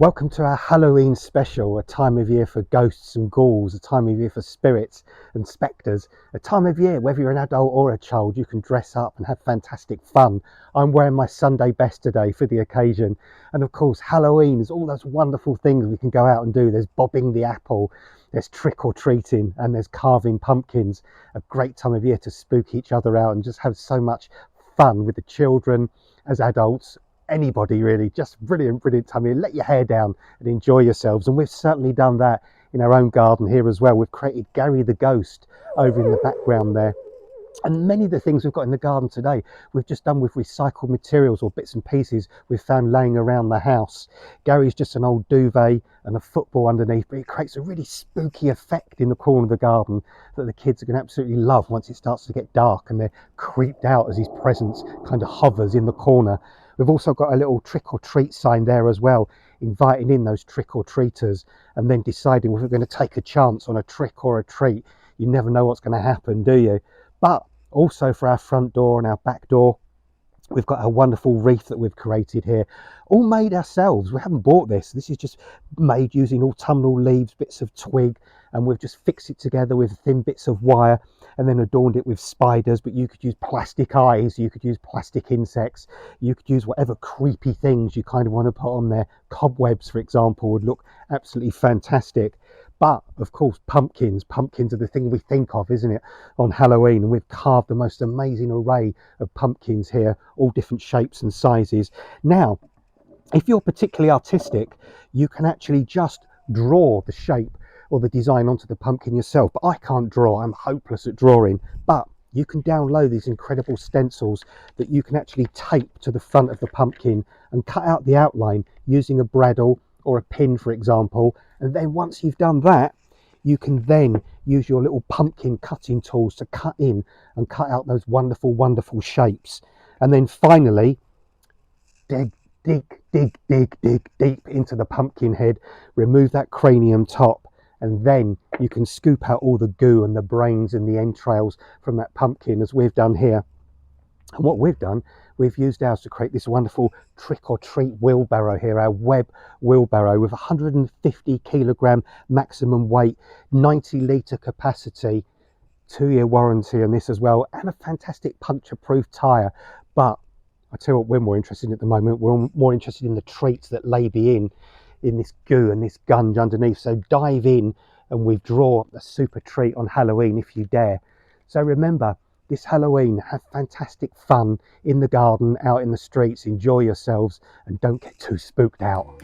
Welcome to our Halloween special, a time of year for ghosts and ghouls, a time of year for spirits and spectres, a time of year, whether you're an adult or a child, you can dress up and have fantastic fun. I'm wearing my Sunday best today for the occasion. And of course, Halloween is all those wonderful things we can go out and do. There's bobbing the apple, there's trick or treating, and there's carving pumpkins. A great time of year to spook each other out and just have so much fun with the children as adults. Anybody really, just brilliant time here. Let your hair down and enjoy yourselves, and we've certainly done that in our own garden here as well. We've created Gary the Ghost over in the background there, and many of the things we've got in the garden today we've just done with recycled materials or bits and pieces we've found laying around the house. Gary's just an old duvet and a football underneath, but it creates a really spooky effect in the corner of the garden that the kids are going to absolutely love once it starts to get dark and they're creeped out as his presence kind of hovers in the corner. We've also got a little trick or treat sign there as well, inviting in those trick or treaters and then deciding if we're going to take a chance on a trick or a treat. You never know what's going to happen, do you? But also for our front door and our back door, we've got a wonderful wreath that we've created here, all made ourselves. We haven't bought this. This is just made using autumnal leaves, bits of twig, and we've just fixed it together with thin bits of wire and then adorned it with spiders. But you could use plastic eyes, you could use plastic insects, you could use whatever creepy things you kind of want to put on there. Cobwebs, for example, would look absolutely fantastic. But of course, pumpkins are the thing we think of, isn't it, on Halloween? And we've carved the most amazing array of pumpkins here, all different shapes and sizes. Now, if you're particularly artistic, you can actually just draw the shape or the design onto the pumpkin yourself. But I can't draw, I'm hopeless at drawing. But you can download these incredible stencils that you can actually tape to the front of the pumpkin and cut out the outline using a bradawl or a pin, for example. And then once you've done that, you can then use your little pumpkin cutting tools to cut in and cut out those wonderful shapes. And then finally, dig deep into the pumpkin head, remove that cranium top, and then you can scoop out all the goo and the brains and the entrails from that pumpkin, as we've done here. And what we've done, we've used ours to create this wonderful trick or treat wheelbarrow here, our web wheelbarrow with 150 kilogram maximum weight, 90 litre capacity, 2-year warranty on this as well, and a fantastic puncture proof tyre. But I tell you what we're more interested in at the moment, we're more interested in the treats that lay in this goo and this gunge underneath. So dive in and we draw a super treat on Halloween if you dare. So remember, this Halloween, have fantastic fun in the garden, out in the streets, enjoy yourselves, and don't get too spooked out.